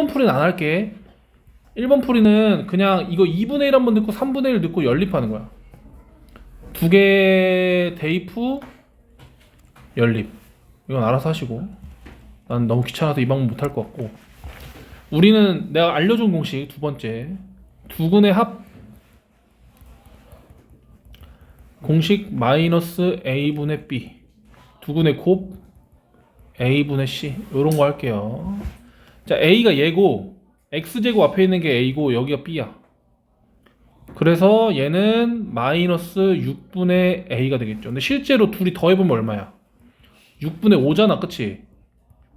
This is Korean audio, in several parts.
풀이는 안 할게. 1번 풀이는 그냥 이거 2분의 1 한번 넣고 3분의 1 넣고 연립하는 거야. 두 개 대입 후 연립. 이건 알아서 하시고. 난 너무 귀찮아서 이 방법 못할 것 같고. 우리는 내가 알려준 공식 두 번째. 두근의 합 공식 마이너스 a분의 b 두근의 곱 a분의 c 요런 거 할게요. 자, a가 얘고 x제곱 앞에 있는 게 a고 여기가 b야. 그래서 얘는 마이너스 6분의 a가 되겠죠. 근데 실제로 둘이 더해보면 얼마야? 6분의 5잖아, 그치?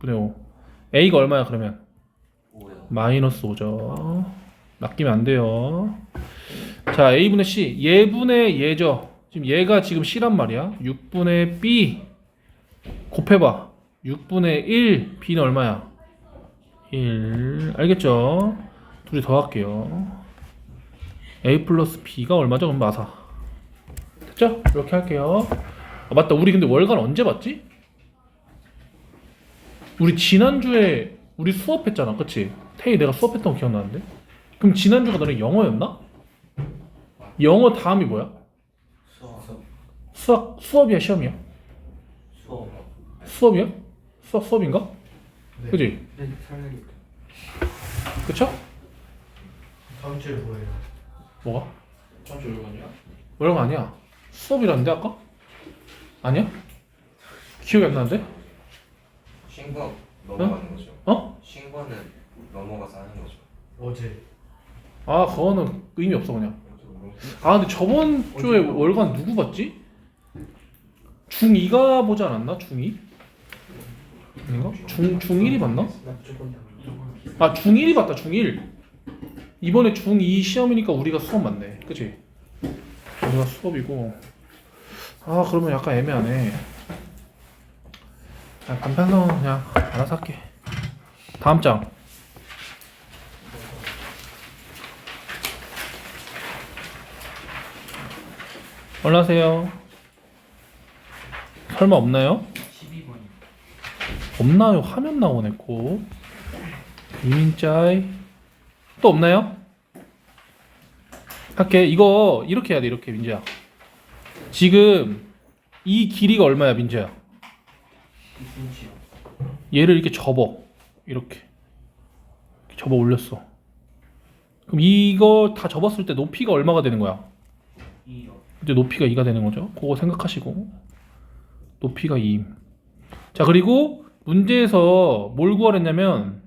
6분의 5 a가 얼마야 그러면? 5요. 마이너스 5죠. 낚이면 안 돼요. 자, a분의 c 얘분의 얘죠. 지금 얘가 지금 c란 말이야. 6분의 b 곱해봐. 6분의 1 b는 얼마야? 1 알겠죠? 둘이 더할게요. a 플러스 b가 얼마죠? 그럼 마사 됐죠? 이렇게 할게요. 아, 맞다. 우리 근데 월간 언제 봤지? 우리 지난주에 우리 수업했잖아, 그치? 태희 내가 수업했던 거 기억나는데? 그럼 지난주가 너네 영어였나? 영어 다음이 뭐야? 수업이야 시험이야? 수업. 수업이야? 수업인가? 네. 그치? 네, 설명이. 그쵸? 다음 주에 뭐예요? 뭐가? 다음 주 월간이야? 월간 아니야. 수업이라는데 아까? 아니야? 기억이 안 나는데? 쉰거 넘어가는 거죠. 어? 쉰 거는 넘어가서 하는 거죠. 어제. 아 그거는 의미 없어 그냥. 아 근데 저번 주에 월간 누구 봤지? 중2가 보지 않았나? 중2? 아닌가? 중1이 봤나? 나 무조건 아 중1이 봤다 중1. 이번에 중2 시험이니까 우리가 수업 맞네, 그치? 우리가 수업이고. 아 그러면 약간 애매하네. 아, 간편성 그냥 알아서 할게. 다음 장. 올라오세요. 설마 없나요? 12번이. 없나요? 화면 나오네 꼭. 이민짜이 또 없나요? 할게. 이거 이렇게 해야 돼. 이렇게 민재야. 지금 이 길이가 얼마야 민재야? 2cm. 얘를 이렇게 접어. 이렇게 접어 올렸어. 그럼 이거 다 접었을 때 높이가 얼마가 되는 거야? 2요. 이제 높이가 2가 되는 거죠. 그거 생각하시고 높이가 2. 자 그리고 문제에서 뭘 구하랬냐면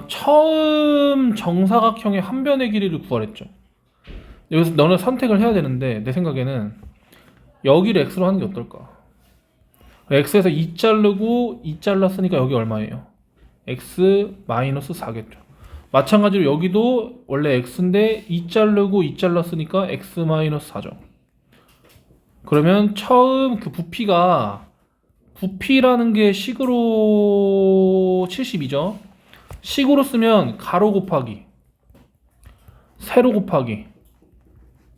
처음 정사각형의 한 변의 길이를 구하랬죠. 여기서 너는 선택을 해야 되는데 내 생각에는 여기를 x로 하는 게 어떨까? x에서 2 자르고 2 잘랐으니까 여기 얼마예요? x 마이너스 4겠죠. 마찬가지로 여기도 원래 x인데 2 자르고 2 잘랐으니까 x 마이너스 4죠. 그러면 처음 그 부피라는 게 식으로 72죠. 식으로 쓰면 가로 곱하기 세로 곱하기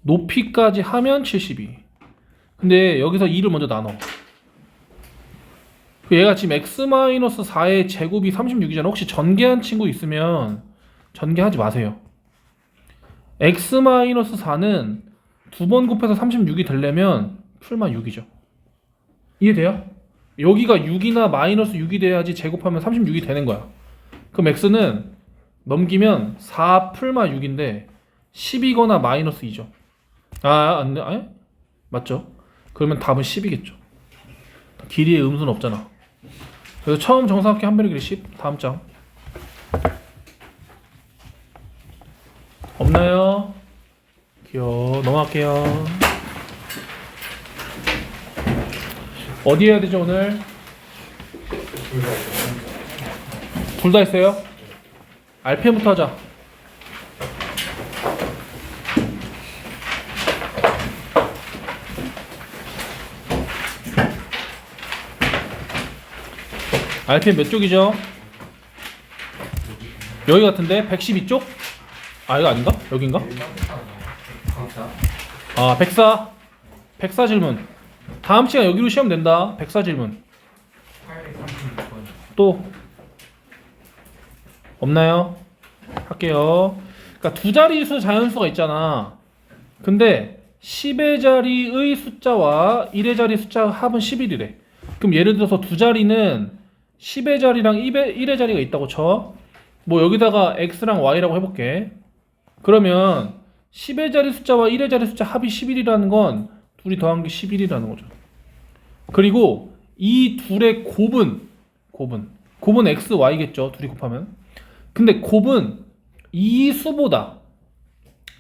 높이까지 하면 72. 근데 여기서 2를 먼저 나눠. 얘가 지금 x-4의 제곱이 36이잖아. 혹시 전개한 친구 있으면 전개하지 마세요. x-4는 두 번 곱해서 36이 되려면 풀만 6이죠. 이해돼요? 여기가 6이나 마이너스 6이 돼야지 제곱하면 36이 되는 거야. 그럼 x는 넘기면 4 풀마 6인데 10이거나 마이너스 2죠. 맞죠? 그러면 답은 10이겠죠. 길이의 음수는 없잖아. 그래서 처음 정사각형 한 변의 길이 10. 다음 장. 없나요? 귀여워. 넘어갈게요. 어디 해야 되죠 오늘? 둘 다 했어요? RPM부터 하자. RPM 몇 쪽이죠? 여기 같은데? 112쪽? 아 이거 아닌가? 여긴가? 아 104. 104 질문. 다음 시간 여기로 시험 된다. 104 질문. 836번. 또 없나요? 할게요. 그러니까 두 자릿수 자연수가 있잖아. 근데 10의 자리의 숫자와 1의 자리 숫자 합은 11이래. 그럼 예를 들어서 두 자리는 10의 자리랑 1의 자리가 있다고 쳐. 뭐 여기다가 x랑 y라고 해볼게. 그러면 10의 자리 숫자와 1의 자리 숫자 합이 11이라는 건 둘이 더한 게 11이라는 거죠. 그리고 이 둘의 곱은 x, y겠죠. 둘이 곱하면. 근데 곱은 이 수보다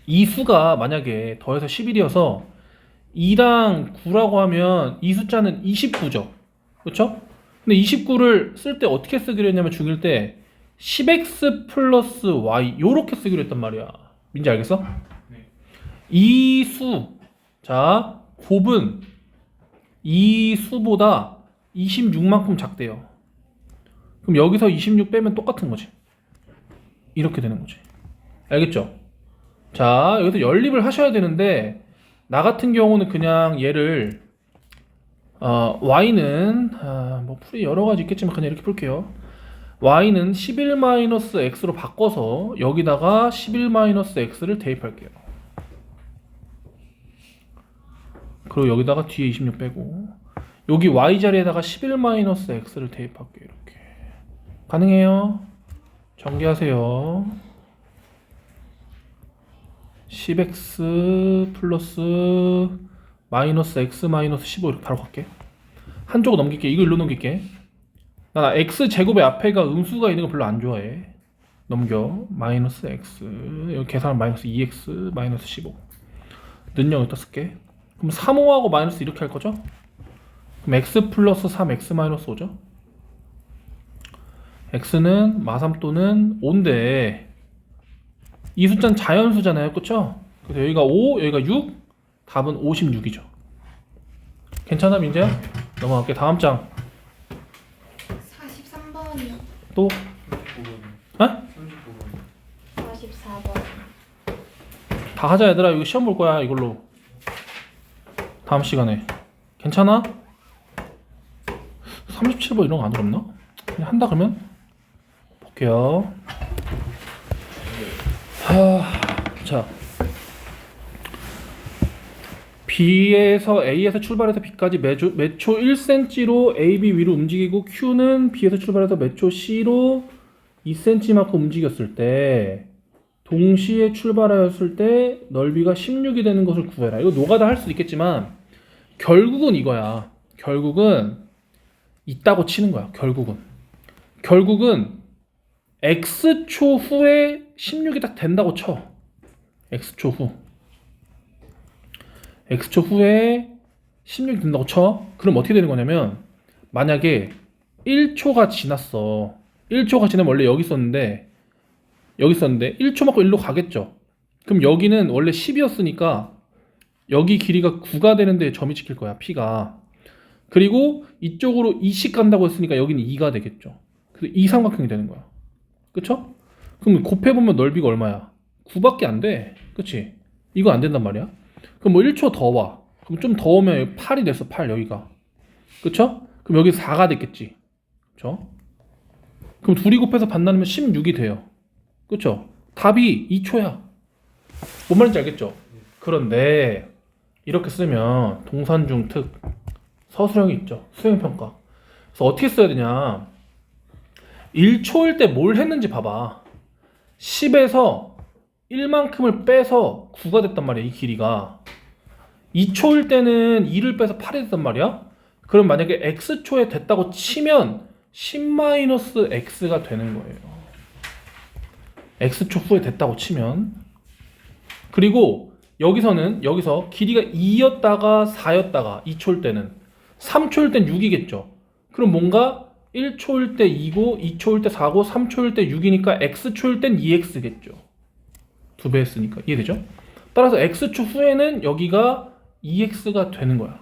이 수가 만약에 더해서 11이어서 2랑 9라고 하면 이 숫자는 29죠. 그렇죠? 근데 29를 쓸 때 어떻게 쓰기로 했냐면 중1 때 10x 플러스 y 요렇게 쓰기로 했단 말이야. 민지 알겠어? 네. 이 수, 자 곱은 이 수보다 26만큼 작대요. 그럼 여기서 26 빼면 똑같은 거지. 이렇게 되는 거지. 알겠죠? 자, 여기서 연립을 하셔야 되는데 나 같은 경우는 그냥 얘를 y는 뭐 풀이 여러 가지 있겠지만 그냥 이렇게 풀게요. y는 11-x로 바꿔서 여기다가 11-x를 대입할게요. 그리고 여기다가 뒤에 26 빼고 여기 y 자리에다가 11-x를 대입할게요. 이렇게 가능해요? 전개하세요. 10x 플러스 마이너스 x 마이너스 15 이렇게 바로 갈게. 한쪽으로 넘길게. 이거 일로 넘길게. 나 x 제곱의 앞에가 음수가 있는 거 별로 안 좋아해. 넘겨. 마이너스 x 여기 계산하면 마이너스 2x 마이너스 15 는영 여기다 쓸게. 그럼 3호하고 마이너스 이렇게 할 거죠? 그럼 x 플러스 3 x 마이너스 5죠? x는 마3 또는 5인데 이 숫자는 자연수잖아요. 그쵸? 그래서 여기가 5 여기가 6 답은 56이죠. 괜찮아 민재야? 넘어갈게. 다음 장 43번이요. 또? 39번. 어? 39번. 44번. 다 하자 얘들아. 이거 시험 볼 거야 이걸로. 다음 시간에. 괜찮아? 37번 이런 거 안 어렵나? 그냥 한다 그러면? 볼게요. 자 B에서 A에서 출발해서 B까지 매초 1cm로 A, B 위로 움직이고 Q는 B에서 출발해서 매초 C로 2cm만큼 움직였을 때 동시에 출발하였을 때 넓이가 16이 되는 것을 구해라. 이거 노가다 할 수도 있겠지만 결국은 이거야. 결국은 있다고 치는 거야. 결국은 X초 후에 16이 딱 된다고 쳐. X초 후에 16이 된다고 쳐. 그럼 어떻게 되는 거냐면 만약에 1초가 지났어. 1초가 지나면 원래 여기 있었는데 1초 맞고 1로 가겠죠. 그럼 여기는 원래 10이었으니까 여기 길이가 9가 되는데 점이 찍힐 거야. P가. 그리고 이쪽으로 2씩 간다고 했으니까 여기는 2가 되겠죠. 그래서 이 삼각형이 되는 거야. 그쵸? 그럼 곱해보면 넓이가 얼마야? 9밖에 안 돼. 그치? 이거 안 된단 말이야. 그럼 뭐 1초 더 와. 그럼 좀 더 오면 여기 8이 됐어. 8 여기가. 그쵸? 그럼 여기 4가 됐겠지. 그쵸? 그럼 둘이 곱해서 반나누면 16이 돼요. 그쵸? 답이 2초야. 뭔 말인지 알겠죠? 그런데 이렇게 쓰면 동산 중 특 서술형이 있죠. 수행평가. 그래서 어떻게 써야 되냐? 1초일 때 뭘 했는지 봐봐. 10에서 1만큼을 빼서 9가 됐단 말이야. 이 길이가. 2초일 때는 2를 빼서 8이 됐단 말이야. 그럼 만약에 x초에 됐다고 치면 10-x가 되는 거예요. x초 후에 됐다고 치면. 그리고 여기서 길이가 2였다가 4였다가 2초일 때는 3초일 땐 6이겠죠. 그럼 뭔가 1초일 때 2고 2초일 때 4고 3초일 때 6이니까 x초일 땐 2x겠죠. 2배 했으니까. 이해되죠? 따라서 x초 후에는 여기가 2x가 되는 거야.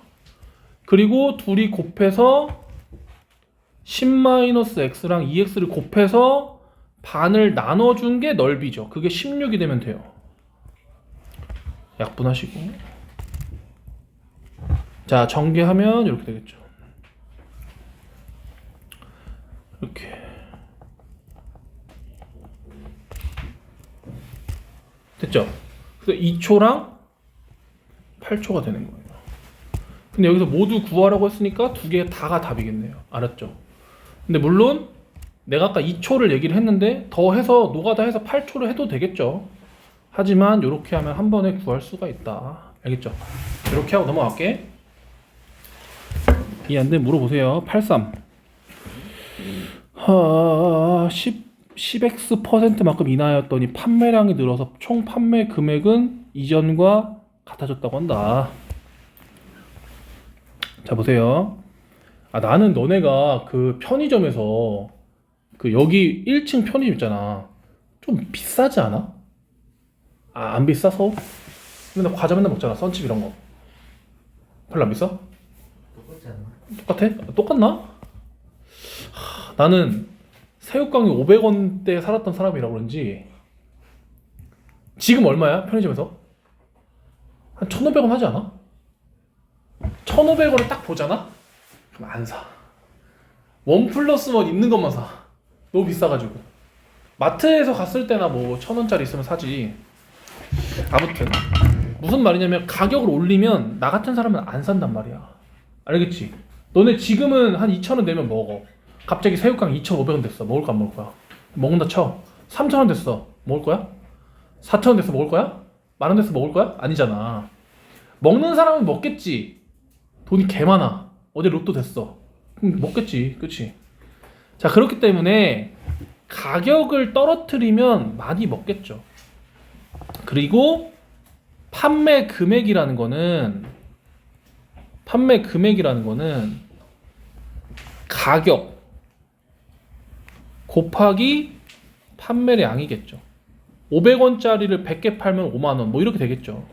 그리고 둘이 곱해서 10-x랑 2x를 곱해서 반을 나눠준 게 넓이죠. 그게 16이 되면 돼요. 약분하시고. 자, 전개하면 이렇게 되겠죠. 이렇게 됐죠? 그래서 2초랑 8초가 되는 거예요. 근데 여기서 모두 구하라고 했으니까 두 개 다가 답이겠네요. 알았죠? 근데 물론 내가 아까 2초를 얘기를 했는데 더 해서 노가다 해서 8초를 해도 되겠죠. 하지만 이렇게 하면 한 번에 구할 수가 있다. 알겠죠? 이렇게 하고 넘어갈게. 이해 안 되면 물어보세요. 83. 10x%만큼 인하였더니 판매량이 늘어서 총 판매 금액은 이전과 같아졌다고 한다. 자, 보세요. 나는 너네가 그 편의점에서 그 여기 1층 편의점 있잖아. 좀 비싸지 않아? 안 비싸서? 맨날 과자 맨날 먹잖아. 썬칩 이런 거. 별로 안 비싸? 똑같지 않나? 똑같아? 똑같나? 나는 새우깡이 500원대에 살았던 사람이라 그런지 지금 얼마야? 편의점에서? 한 1,500원 하지 않아? 1,500원을 딱 보잖아? 그럼 안 사. 1+1 있는 것만 사. 너무 비싸가지고. 마트에서 갔을 때나 뭐 1,000원짜리 있으면 사지. 아무튼 무슨 말이냐면 가격을 올리면 나 같은 사람은 안 산단 말이야. 알겠지? 너네 지금은 한 2,000원 내면 먹어. 갑자기 새우깡 2,500원 됐어. 먹을 거 안 먹을 거야? 먹는다 쳐. 3,000원 됐어. 먹을 거야? 4,000원 됐어. 먹을 거야? 10,000원 됐어. 먹을 거야? 아니잖아. 먹는 사람은 먹겠지. 돈이 개 많아. 어제 로또 됐어. 그럼 먹겠지. 그치? 자, 그렇기 때문에 가격을 떨어뜨리면 많이 먹겠죠. 그리고 판매 금액이라는 거는 가격 곱하기 판매량이겠죠. 500원짜리를 100개 팔면 5만원 뭐 이렇게 되겠죠.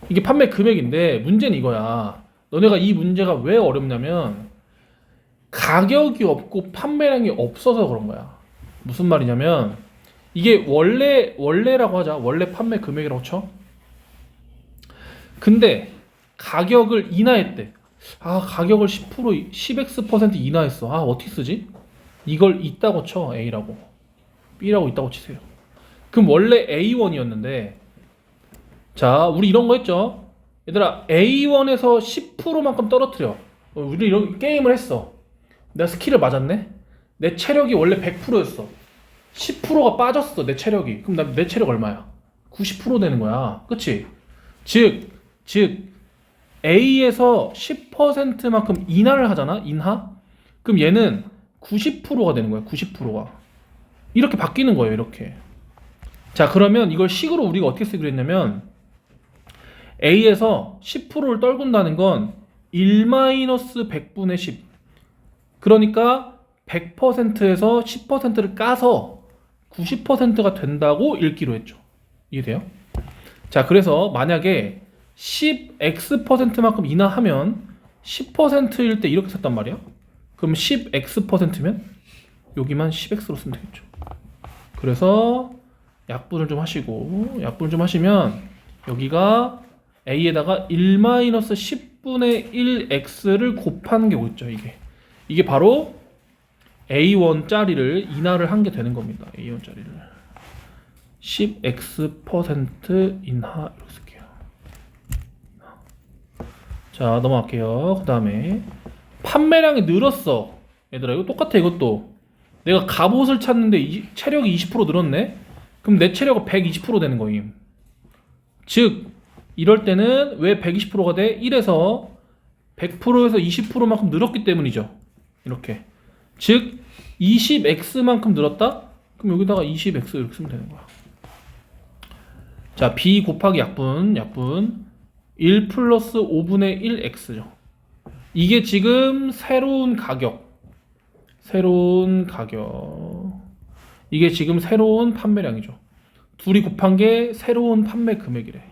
이게 판매 금액인데 문제는 이거야. 너네가 이 문제가 왜 어렵냐면 가격이 없고 판매량이 없어서 그런 거야. 무슨 말이냐면 이게 원래라고 하자. 원래 판매 금액이라고 쳐. 근데 가격을 인하했대. 가격을 10x% 인하했어. 어떻게 쓰지? 이걸 있다고 쳐. A라고. B라고 있다고 치세요. 그럼 원래 A1이었는데 자, 우리 이런 거 했죠? 얘들아, A1에서 10%만큼 떨어뜨려. 우리 이런 게임을 했어. 내가 스킬을 맞았네? 내 체력이 원래 100%였어. 10%가 빠졌어, 내 체력이. 그럼 내 체력 얼마야? 90% 되는 거야. 그치? 즉, A에서 10%만큼 인하를 하잖아? 인하? 그럼 얘는 90%가 되는 거야, 90%가. 이렇게 바뀌는 거예요, 이렇게. 자, 그러면 이걸 식으로 우리가 어떻게 쓰기로 했냐면, A에서 10%를 떨군다는 건 1-100분의 10. 그러니까 100%에서 10%를 까서 90%가 된다고 읽기로 했죠. 이해돼요? 자, 그래서 만약에 10x%만큼 인하하면 10%일 때 이렇게 썼단 말이야. 그럼 10x%면 여기만 10x로 쓰면 되겠죠. 그래서 약분을 좀 하시면 여기가 A에다가 1-10분의 1x를 곱하는 게 오겠죠. 이게 바로 A1짜리를 인하를 한 게 되는 겁니다. A1짜리를 10x% 인하 이렇게 쓸게요. 자, 넘어갈게요. 그 다음에 판매량이 늘었어. 얘들아, 이거 똑같아. 이것도 내가 갑옷을 찾는데 체력이 20% 늘었네. 그럼 내 체력은 120% 되는 거임. 즉 이럴 때는 왜 120%가 돼? 1에서 100%에서 20%만큼 늘었기 때문이죠. 이렇게. 즉 20x만큼 늘었다? 그럼 여기다가 20x 이렇게 쓰면 되는 거야. 자, B 곱하기 약분 1 플러스 5분의 1x죠. 이게 지금 새로운 가격. 이게 지금 새로운 판매량이죠. 둘이 곱한 게 새로운 판매 금액이래.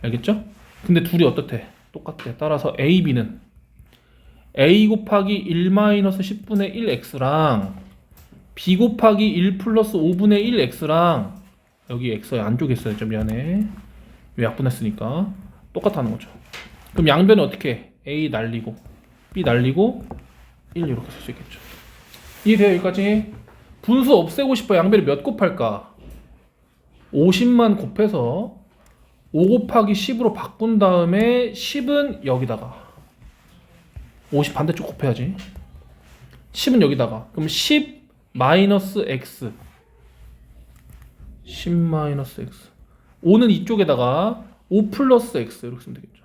알겠죠? 근데 둘이 어떻대? 똑같대. 따라서 A, B는 A 곱하기 1-10분의 1x랑 B 곱하기 1 플러스 5분의 1x랑 여기 x 안쪽에 있어요. 좀 미안해. 왜 약분했으니까 똑같다는 거죠. 그럼 양변은 어떻게 해? A 날리고 B 날리고 1 이렇게 쓸 수 있겠죠. 이해돼요? 여기까지? 분수 없애고 싶어. 양변을 몇 곱할까? 50만 곱해서 5 곱하기 10으로 바꾼 다음에 10은 여기다가 50 반대쪽 곱해야지. 10은 여기다가 그럼 10 마이너스 x 10 마이너스 x 5는 이쪽에다가 5 플러스 x 이렇게 쓰면 되겠죠.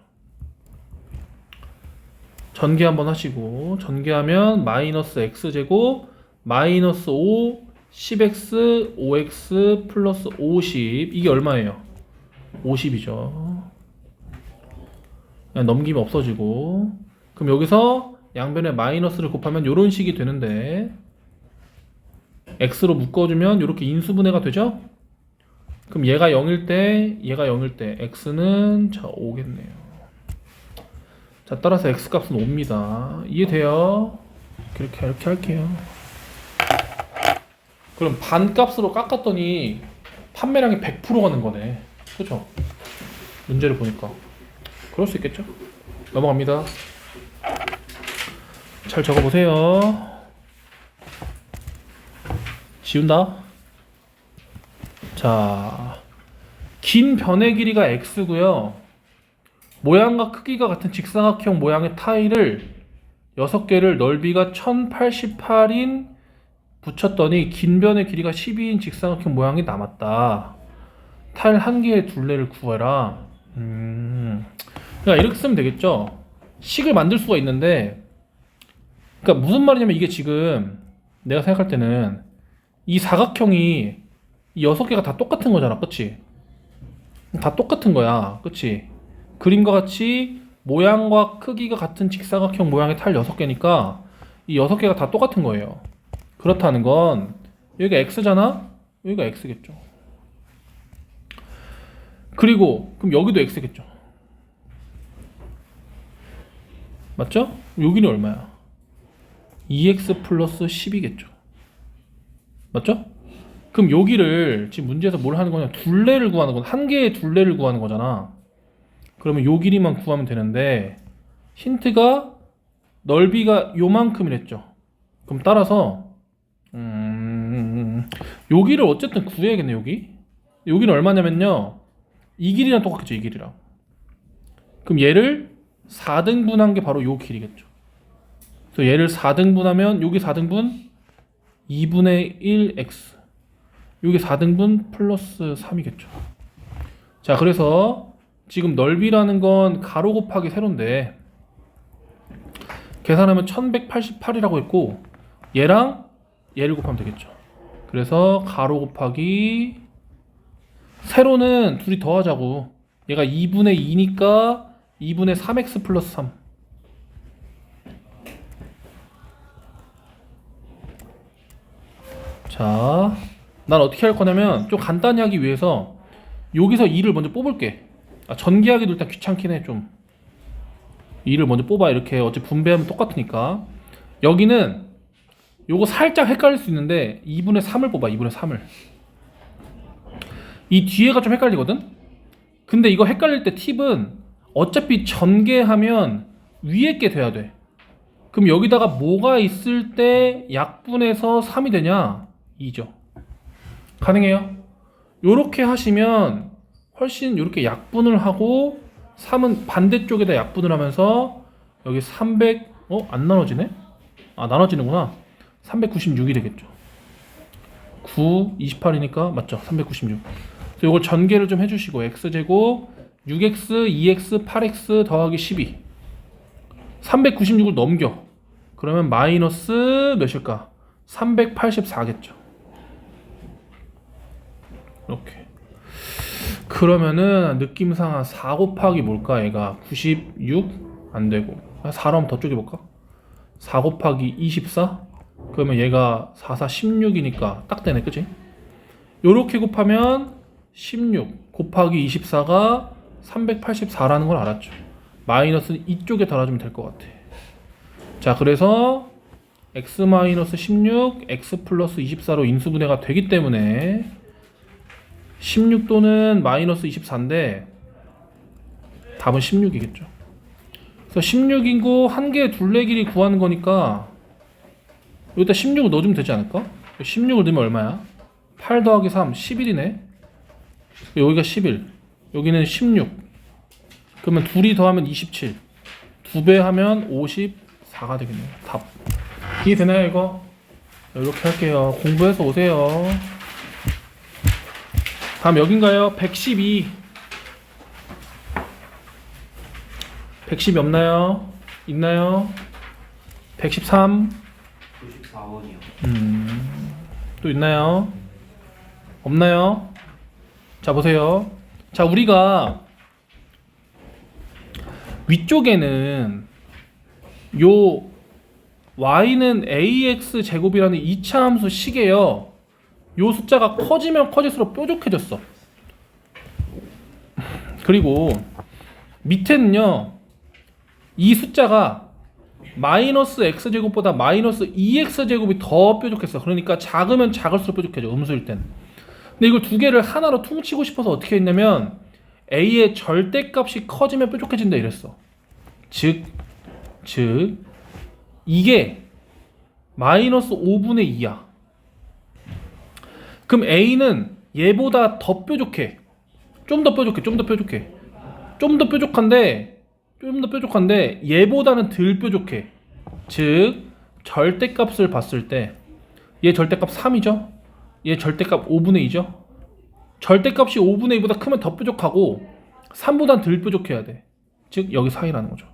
전개 한번 하시고 전개하면 마이너스 x제곱 마이너스 5 10x 5x 플러스 50 이게 얼마예요? 50이죠. 그냥 넘기면 없어지고 그럼 여기서 양변에 마이너스를 곱하면 이런 식이 되는데 x로 묶어주면 이렇게 인수분해가 되죠? 그럼 얘가 0일 때 얘가 0일 때 x는 자 5겠네요. 자 따라서 x 값은 5입니다. 이해돼요? 이렇게 할게요. 그럼 반값으로 깎았더니 판매량이 100% 가는 거네. 그렇죠? 문제를 보니까 그럴 수 있겠죠? 넘어갑니다. 잘 적어보세요. 지운다. 자, 긴 변의 길이가 x고요. 모양과 크기가 같은 직사각형 모양의 타일을 6개를 넓이가 1088인 붙였더니 긴 변의 길이가 12인 직사각형 모양이 남았다. 타일 한 개의 둘레를 구해라. 그러니까 이렇게 쓰면 되겠죠. 식을 만들 수가 있는데, 그러니까 무슨 말이냐면 이게 지금 내가 생각할 때는 이 사각형이 이 6개가 다 똑같은 거잖아, 그치? 다 똑같은 거야, 그치? 그림과 같이 모양과 크기가 같은 직사각형 모양의 타일 6개니까 이 6개가 다 똑같은 거예요. 그렇다는 건 여기가 x잖아? 여기가 x겠죠. 그리고 그럼 여기도 x겠죠. 맞죠? 여기는 얼마야? 2x 플러스 10이겠죠. 맞죠? 그럼 여기를 지금 문제에서 뭘 하는 거냐? 둘레를 구하는 건 한 개의 둘레를 구하는 거잖아. 그러면 요 길이만 구하면 되는데 힌트가 넓이가 요만큼이랬죠. 그럼 따라서 여기를 어쨌든 구해야겠네. 여기는 얼마냐면요, 이 길이랑 똑같겠죠. 이 길이랑. 그럼 얘를 4등분한 게 바로 요 길이겠죠. 그래서 얘를 4등분하면 여기 4등분 2분의 1x, 여기 4등분 플러스 3이겠죠. 자, 그래서 지금 넓이라는 건 가로 곱하기 세로인데 계산하면 1188이라고 했고 얘랑 얘를 곱하면 되겠죠. 그래서 가로 곱하기 세로는 둘이 더하자고. 얘가 2분의 2니까 2분의 3x 플러스 3. 자, 난 어떻게 할 거냐면 좀 간단히 하기 위해서 여기서 2를 먼저 뽑을게. 전개하기도 일단 귀찮긴 해. 좀 2를 먼저 뽑아. 이렇게 어차피 분배하면 똑같으니까. 여기는 요거 살짝 헷갈릴 수 있는데 2분의 3을 뽑아. 2분의 3을. 이 뒤에가 좀 헷갈리거든? 근데 이거 헷갈릴 때 팁은 어차피 전개하면 위에 게 돼야 돼. 그럼 여기다가 뭐가 있을 때 약분해서 3이 되냐? 2죠. 가능해요? 요렇게 하시면 훨씬 요렇게 약분을 하고 3은 반대쪽에다 약분을 하면서 여기 300, 안 나눠지네? 나눠지는구나. 396이 되겠죠. 9, 28이니까 맞죠? 396. 그래서 요걸 전개를 좀 해주시고 x제곱 6x, 2x, 8x 더하기 12 396을 넘겨. 그러면 마이너스 몇일까? 384겠죠. 이렇게. 그러면은 느낌상 한 4 곱하기 뭘까? 얘가 96 안되고 4로 한번 더 쪼개볼까? 4 곱하기 24? 그러면 얘가 4, 4, 16이니까 딱 되네, 그치? 요렇게 곱하면 16 곱하기 24가 384라는 걸 알았죠. 마이너스는 이쪽에 달아주면 될 것 같아. 자, 그래서 x-16, x 플러스 24로 인수분해가 되기 때문에 16 또는 마이너스 24인데 답은 16이겠죠. 그래서 16이고 한 개의 둘레 길이 구하는 거니까 여기다 16을 넣어주면 되지 않을까? 16을 넣으면 얼마야? 8 더하기 3, 11이네. 여기가 11, 여기는 16. 그러면 둘이 더하면 27. 2배 하면 54가 되겠네요. 답. 이해되나요 이거? 이렇게 할게요. 공부해서 오세요. 다음 여긴가요? 112. 110이 없나요? 있나요? 113. 94원이요. 또 있나요? 없나요? 자 보세요. 자 우리가 위쪽에는 요 y는 ax 제곱이라는 2차 함수 식이에요. 요 숫자가 커지면 커질수록 뾰족해졌어. 그리고 밑에는요 이 숫자가 마이너스 x제곱보다 마이너스 2x제곱이 더 뾰족했어. 그러니까 작으면 작을수록 뾰족해져, 음수일 땐. 근데 이걸 두 개를 하나로 퉁치고 싶어서 어떻게 했냐면 a의 절대값이 커지면 뾰족해진다 이랬어. 즉 이게 마이너스 5분의 2야. 그럼 a는 얘보다 더 뾰족해. 좀 더 뾰족한데 얘보다는 덜 뾰족해. 즉 절대값을 봤을 때 얘 절대값 3이죠. 얘 절대값 5분의 2죠. 절대값이 5분의 2보다 크면 더 뾰족하고 3보단 덜 뾰족해야 돼. 즉 여기 사이라는 거죠.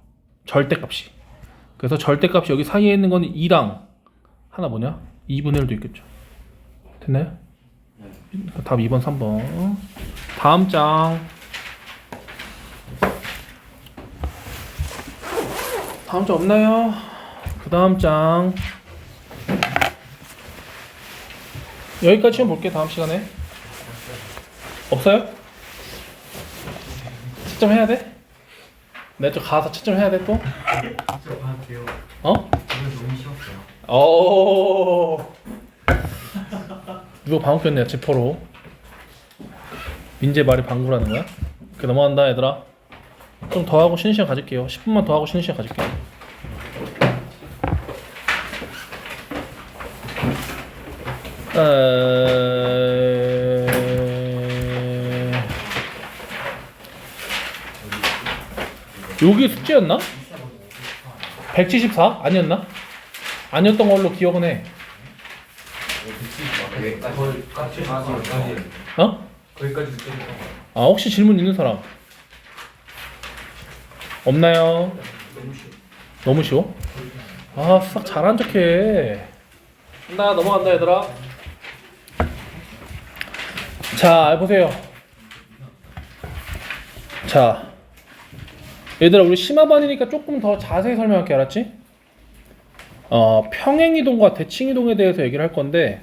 절대값이. 그래서 절대값이 여기 사이에 있는 건 2랑 하나 뭐냐? 2분의 1도 있겠죠. 됐나요? 답 2번 3번. 다음 장. 다음 장 없나요? 그 다음 장 여기까지 시험 볼게. 다음 시간에 없어요? 채점해야 돼? 내가 좀 가서 채점해야 돼 또? 할게요. 어? 이거 너무 쉬웠어요. 누가 방귀 꼈네 지퍼로. 민재 말이 방구라는 거야? 그렇게 넘어간다 얘들아. 좀 더 하고 쉬는 시간 가질게요. 10분만 더 하고 쉬는 시간 가질게요. 여기 숙제였나? 174? 아니었나? 아니었던 걸로 기억은 해. 어? 거기까지 듣고 아 혹시 질문 있는 사람? 없나요? 너무 쉬워? 아 수학 잘한 척해. 나 넘어간다 얘들아. 자 보세요. 자 얘들아 우리 심화반이니까 조금 더 자세히 설명할게. 알았지? 평행이동과 대칭이동에 대해서 얘기를 할 건데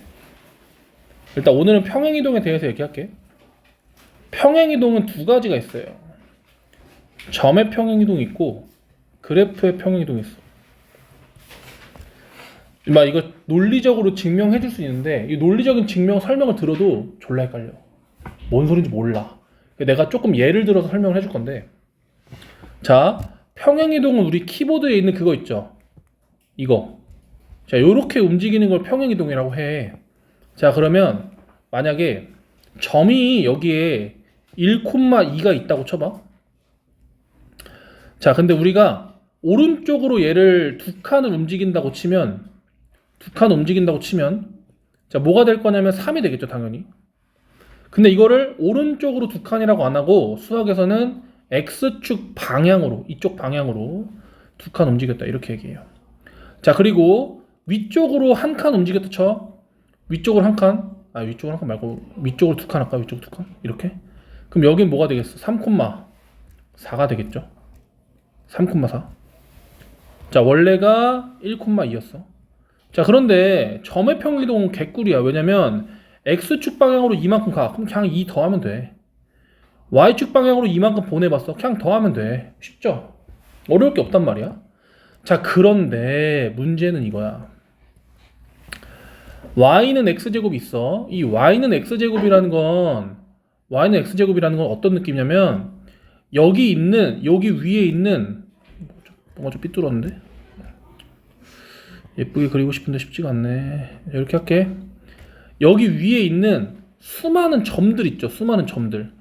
일단 오늘은 평행이동에 대해서 얘기할게. 평행이동은 두 가지가 있어요. 점의 평행이동이 있고 그래프의 평행이동이 있어. 이거 논리적으로 증명해 줄 수 있는데 이 논리적인 증명 설명을 들어도 졸라 헷갈려. 뭔 소린지 몰라. 내가 조금 예를 들어서 설명을 해줄 건데 자 평행이동은 우리 키보드에 있는 그거 있죠. 이거. 자 요렇게 움직이는 걸 평행이동이라고 해. 자 그러면 만약에 점이 여기에 1,2가 있다고 쳐봐. 자 근데 우리가 오른쪽으로 얘를 두 칸을 움직인다고 치면 자 뭐가 될 거냐면 3이 되겠죠 당연히. 근데 이거를 오른쪽으로 두 칸이라고 안 하고 수학에서는 X축 방향으로 이쪽 방향으로 두 칸 움직였다 이렇게 얘기해요. 자 그리고 위쪽으로 한 칸 움직였다 쳐. 위쪽으로 한 칸. 위쪽으로 한 칸 말고 위쪽으로 두 칸 할까? 위쪽으로 두 칸 이렇게. 그럼 여긴 뭐가 되겠어? 3,4가 되겠죠. 3,4. 자 원래가 1,2였어. 자 그런데 점의 평행이동은 개꿀이야. 왜냐면 X축 방향으로 이만큼 가. 그럼 그냥 2 더하면 돼. Y축 방향으로 이만큼 보내봤어. 그냥 더하면 돼. 쉽죠? 어려울 게 없단 말이야. 자 그런데 문제는 이거야. Y는 X제곱이 있어. 이 Y는 X제곱이라는 건 어떤 느낌이냐면 여기 위에 있는 뭔가 좀 삐뚤었는데 예쁘게 그리고 싶은데 쉽지가 않네. 이렇게 할게. 여기 위에 있는 수많은 점들 있죠. 수많은 점들.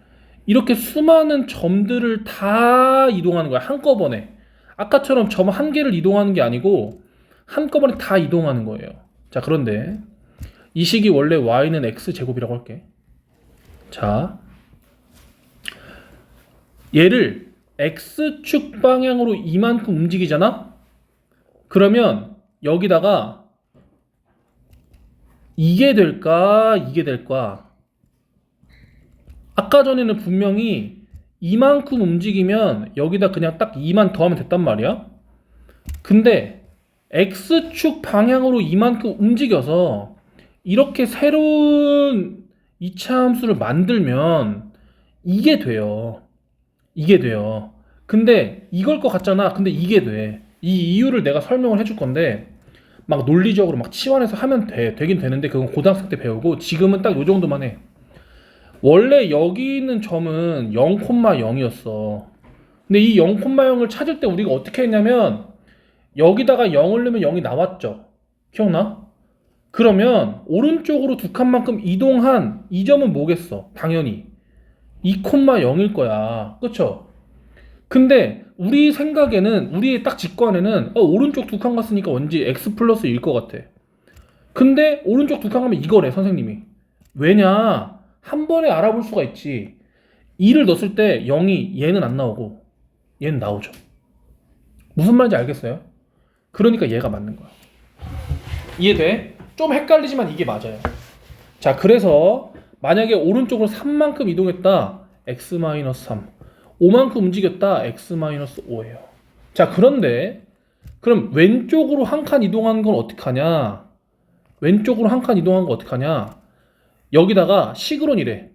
이렇게 수많은 점들을 다 이동하는 거야. 한꺼번에. 아까처럼 점 한 개를 이동하는 게 아니고 한꺼번에 다 이동하는 거예요. 자, 그런데 이 식이 원래 y는 x제곱이라고 할게. 자, 얘를 x축 방향으로 이만큼 움직이잖아? 그러면 여기다가 이게 될까? 이게 될까? 아까 전에는 분명히 이만큼 움직이면 여기다 그냥 딱 2만 더하면 됐단 말이야. 근데 x축 방향으로 이만큼 움직여서 이렇게 새로운 이차함수를 만들면 이게 돼요. 이게 돼요. 근데 이걸 것 같잖아. 근데 이게 돼. 이 이유를 내가 설명을 해줄 건데 막 논리적으로 막 치환해서 하면 돼. 되긴 되는데 그건 고등학생 때 배우고 지금은 딱 요 정도만 해. 원래 여기 있는 점은 0,0이었어. 근데 이 0,0을 찾을 때 우리가 어떻게 했냐면 여기다가 0을 넣으면 0이 나왔죠. 기억나? 그러면 오른쪽으로 두 칸만큼 이동한 이 점은 뭐겠어? 당연히 2,0일 거야. 그쵸? 근데 우리 생각에는 우리의 딱 직관에는 오른쪽 두 칸 갔으니까 왠지 x 플러스 1일 것 같아. 근데 오른쪽 두 칸 가면 이거래 선생님이. 왜냐? 한 번에 알아볼 수가 있지. 2를 넣었을 때 0이 얘는 안 나오고 얘는 나오죠. 무슨 말인지 알겠어요? 그러니까 얘가 맞는 거야. 이해돼? 좀 헷갈리지만 이게 맞아요. 자, 그래서 만약에 오른쪽으로 3만큼 이동했다. x-3. 5만큼 움직였다. x-5예요. 자, 그런데 그럼 왼쪽으로 한 칸 이동하는 건 어떻게 하냐? 왼쪽으로 한 칸 이동하는 건 어떻게 하냐? 여기다가 식으론 이래.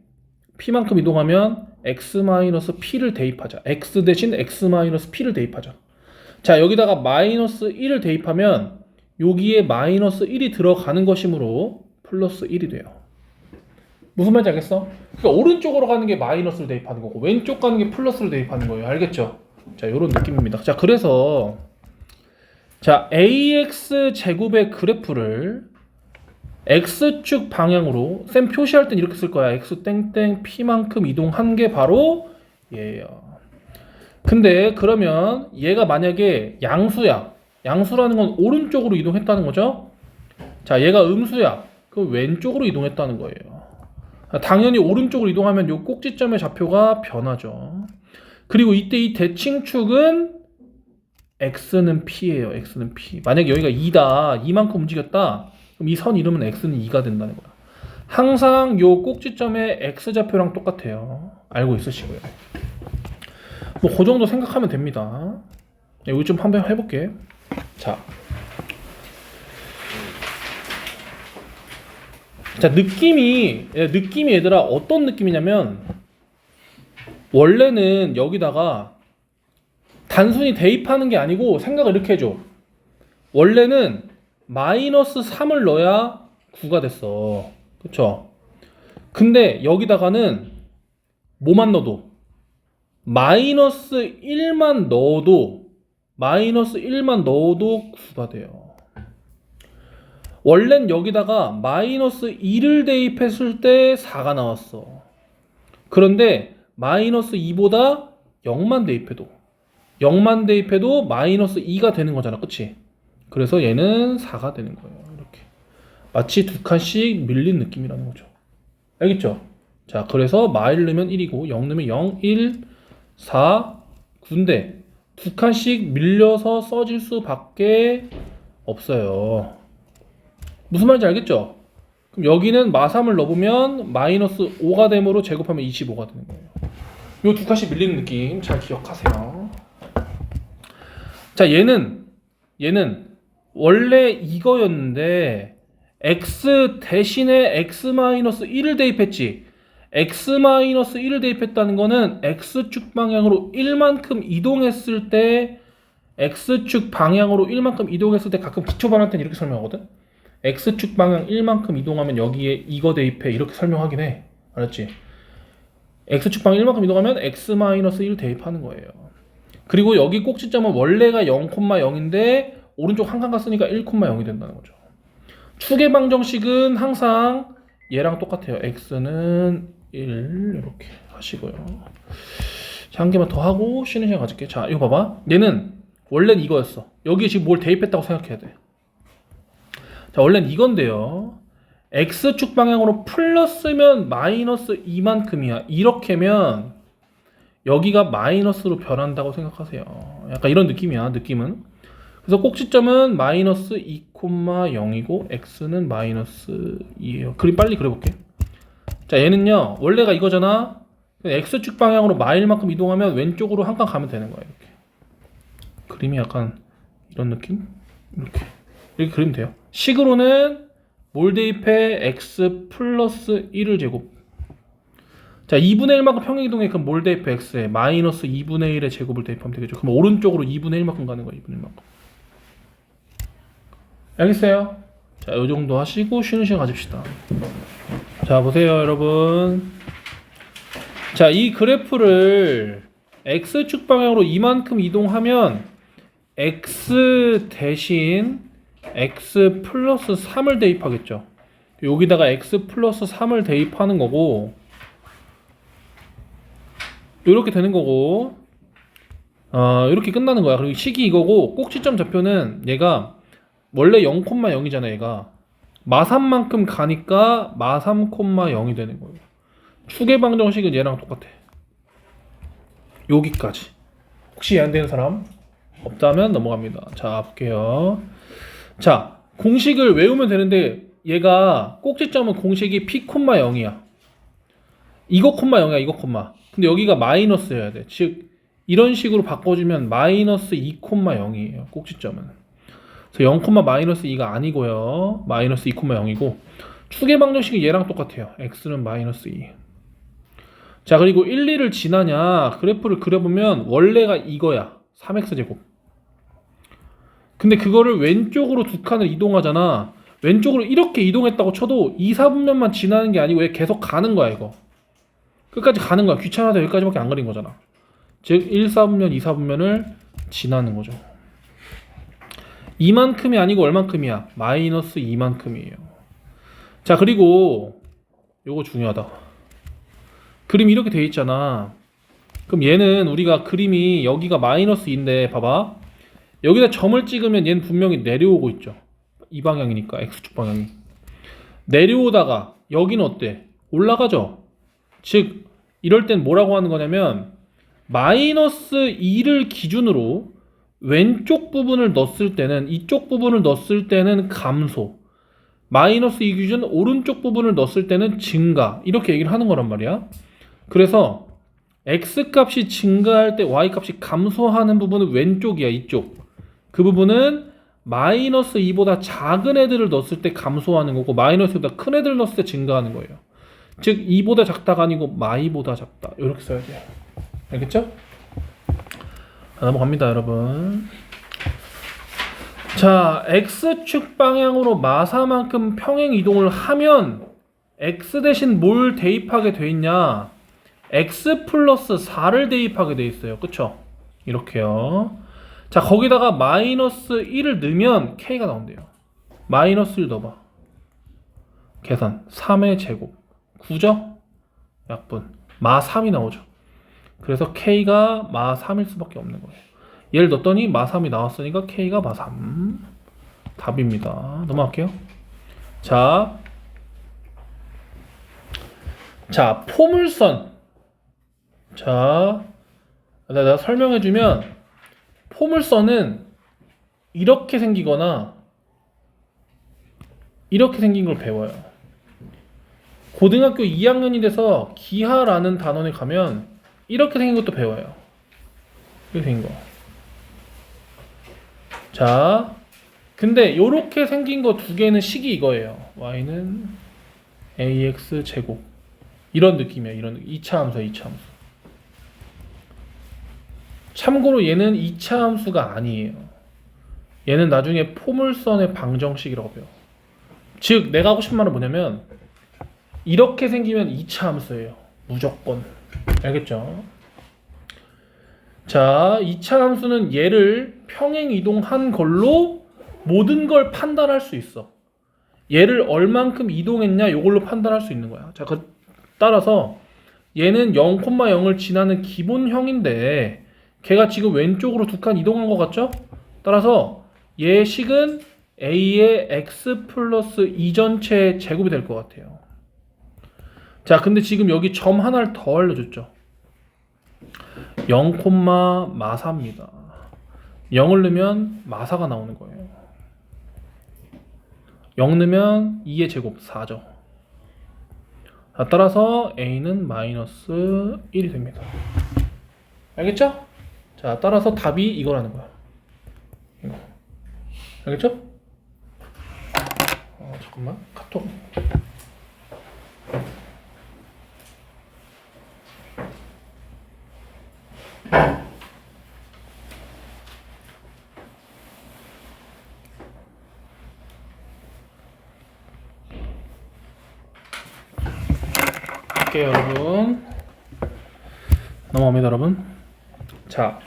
p만큼 이동하면 x-p를 대입하자. x 대신 x-p를 대입하자. 자, 여기다가 마이너스 1을 대입하면 여기에 마이너스 1이 들어가는 것이므로 플러스 1이 돼요. 무슨 말인지 알겠어? 그러니까 오른쪽으로 가는 게 마이너스를 대입하는 거고 왼쪽 가는 게 플러스를 대입하는 거예요. 알겠죠? 자, 이런 느낌입니다. 자, 그래서 자, ax 제곱의 그래프를 x축 방향으로 쌤 표시할 땐 이렇게 쓸 거야. x 땡땡 p만큼 이동한 게 바로 얘예요. 근데 그러면 얘가 만약에 양수야. 양수라는 건 오른쪽으로 이동했다는 거죠. 자, 얘가 음수야. 그럼 왼쪽으로 이동했다는 거예요. 당연히 오른쪽으로 이동하면 요 꼭지점의 좌표가 변하죠. 그리고 이때 이 대칭축은 x는 p예요. x는 p. 만약에 여기가 2다. 2만큼 움직였다. 그럼 이 선 이름은 x는 2가 된다는 거야. 항상 요 꼭지점의 x좌표랑 똑같아요. 알고 있으시고요. 뭐 그 정도 생각하면 됩니다. 여기 좀 한번 해볼게. 자, 느낌이 얘들아 어떤 느낌이냐면 원래는 여기다가 단순히 대입하는 게 아니고 생각을 이렇게 해줘. 원래는 마이너스 3을 넣어야 9가 됐어. 그쵸? 근데 여기다가는 뭐만 넣어도 마이너스 1만 넣어도 9가 돼요. 원래는 여기다가 마이너스 2를 대입했을 때 4가 나왔어. 그런데 마이너스 2보다 0만 대입해도 마이너스 2가 되는 거잖아. 그치? 그래서 얘는 4가 되는 거예요. 이렇게. 마치 두 칸씩 밀린 느낌이라는 거죠. 알겠죠? 자, 그래서 마일 넣으면 1이고 0 넣으면 0, 1, 4, 9인데 두 칸씩 밀려서 써질 수밖에 없어요. 무슨 말인지 알겠죠? 그럼 여기는 마3을 넣어보면 마이너스 5가 되므로 제곱하면 25가 되는 거예요. 요 두 칸씩 밀리는 느낌 잘 기억하세요. 자, 얘는 원래 이거였는데 x 대신에 x-1을 대입했지. x-1을 대입했다는 거는 x축 방향으로 1만큼 이동했을 때 x축 방향으로 1만큼 이동했을 때 가끔 기초반할 땐 이렇게 설명하거든. x축 방향 1만큼 이동하면 여기에 이거 대입해 이렇게 설명하긴 해. 알았지? x축 방향 1만큼 이동하면 x-1 대입하는 거예요. 그리고 여기 꼭지점은 원래가 0,0인데 오른쪽 한 칸 갔으니까 1,0이 된다는 거죠. 추계방정식은 항상 얘랑 똑같아요. x는 1 이렇게 하시고요. 자, 한 개만 더 하고 쉬는 시간 가질게. 자, 이거 봐봐. 얘는 원래는 이거였어. 여기에 지금 뭘 대입했다고 생각해야 돼. 자, 원래는 이건데요. x축 방향으로 플러스면 마이너스 이만큼이야. 이렇게면 여기가 마이너스로 변한다고 생각하세요. 약간 이런 느낌이야. 느낌은. 그래서 꼭지점은 마이너스 2,0이고 x는 마이너스 2예요. 그림 빨리 그려볼게. 자, 얘는요. 원래가 이거잖아. x축 방향으로 마일만큼 이동하면 왼쪽으로 한 칸 가면 되는 거야. 이렇게. 그림이 약간 이런 느낌? 이렇게 그리면 돼요. 식으로는 뭘 대입해? x 플러스 1을 제곱. 자, 2분의 1만큼 평행이동해. 그럼 뭘 대입해? x에 마이너스 2분의 1의 제곱을 대입하면 되겠죠. 그럼 오른쪽으로 2분의 1만큼 가는 거야. 2분의 1만큼. 알겠어요? 자, 이 정도 하시고 쉬는 시간 가집시다. 자, 보세요, 여러분. 자, 이 그래프를 x축 방향으로 이만큼 이동하면 x 대신 x 플러스 3을 대입하겠죠. 여기다가 x 플러스 3을 대입하는 거고, 이렇게 되는 거고, 이렇게 끝나는 거야. 그리고 식이 이거고, 꼭지점 좌표는 얘가 원래 0,0이잖아. 얘가 마3만큼 가니까 마3,0이 되는 거예요. 축의 방정식은 얘랑 똑같아. 여기까지. 혹시 이해 안 되는 사람 없다면 넘어갑니다. 자, 볼게요. 자, 공식을 외우면 되는데 얘가 꼭지점은 공식이 p, 0이야. 이거 0이야. 이거 콤마. 근데 여기가 마이너스여야 돼. 즉 이런 식으로 바꿔주면 마이너스 2,0이에요. 꼭지점은. 그래서 0, 마이너스 2가 아니고요. 마이너스 2,0이고 축의 방정식이 얘랑 똑같아요. x는 마이너스 2. 자, 그리고 1, 2를 지나냐 그래프를 그려보면 원래가 이거야. 3x제곱. 근데 그거를 왼쪽으로 두 칸을 이동하잖아. 왼쪽으로 이렇게 이동했다고 쳐도 2, 4분면만 지나는 게 아니고 얘 계속 가는 거야. 이거 끝까지 가는 거야. 귀찮아서 여기까지밖에 안 그린 거잖아. 즉 1, 4분면, 2, 4분면을 지나는 거죠. 이만큼이 아니고 얼만큼이야? 마이너스 2만큼이에요. 자, 그리고 요거 중요하다. 그림이 이렇게 돼 있잖아. 그럼 얘는 우리가 그림이 여기가 마이너스 2인데 봐봐. 여기다 점을 찍으면 얘는 분명히 내려오고 있죠. 이 방향이니까 x축 방향이. 내려오다가 여기는 어때? 올라가죠. 즉 이럴 땐 뭐라고 하는 거냐면 마이너스 2를 기준으로 왼쪽 부분을 넣었을 때는 이쪽 부분을 넣었을 때는 감소, 마이너스 2 기준 오른쪽 부분을 넣었을 때는 증가, 이렇게 얘기를 하는 거란 말이야. 그래서 x 값이 증가할 때 y 값이 감소하는 부분은 왼쪽이야. 이쪽. 그 부분은 마이너스 2보다 작은 애들을 넣었을 때 감소하는 거고 마이너스 2보다 큰 애들을 넣었을 때 증가하는 거예요. 즉 2보다 작다가 아니고 마이보다 작다. 이렇게 써야 돼요. 알겠죠? 넘어갑니다, 여러분. 자, x축 방향으로 마사만큼 평행 이동을 하면 x 대신 뭘 대입하게 돼 있냐? x 플러스 4를 대입하게 돼 있어요. 그쵸? 이렇게요. 자, 거기다가 마이너스 1을 넣으면 k가 나온대요. 마이너스 1 넣어봐. 계산 3의 제곱 9죠? 약분 마 3이 나오죠. 그래서 k가 마 3일 수밖에 없는 거예요. 얘를 넣었더니 마 3이 나왔으니까 k가 마 3. 답입니다. 넘어갈게요. 자, 포물선. 자, 내가 설명해주면 포물선은 이렇게 생기거나 이렇게 생긴 걸 배워요. 고등학교 2학년이 돼서 기하라는 단원에 가면 이렇게 생긴 것도 배워요. 이렇게 생긴 거. 자, 근데 이렇게 생긴 거 두 개는 식이 이거예요. y는 ax 제곱. 이런 느낌이에요. 이런 2차 함수야, 2차 함수. 참고로 얘는 2차 함수가 아니에요. 얘는 나중에 포물선의 방정식이라고 배워. 즉 내가 하고 싶은 말은 뭐냐면 이렇게 생기면 2차 함수예요. 무조건. 알겠죠? 자, 2차 함수는 얘를 평행 이동한 걸로 모든 걸 판단할 수 있어. 얘를 얼만큼 이동했냐 요걸로 판단할 수 있는 거야. 자, 따라서 얘는 0,0을 지나는 기본형인데 걔가 지금 왼쪽으로 두 칸 이동한 것 같죠? 따라서 얘 식은 a의 x 플러스 2 전체의 제곱이 될 것 같아요. 자, 근데 지금 여기 점 하나를 더 알려줬죠. 0, 마사입니다. 0을 넣으면 마사가 나오는 거예요. 0 넣으면 2의 제곱 4죠. 자, 따라서 a는 마이너스 1이 됩니다. 알겠죠? 자, 따라서 답이 이거라는 거야. 이거. 알겠죠? 잠깐만. 카톡. 할게요, 여러분. 넘어갑니다, 여러분. 자,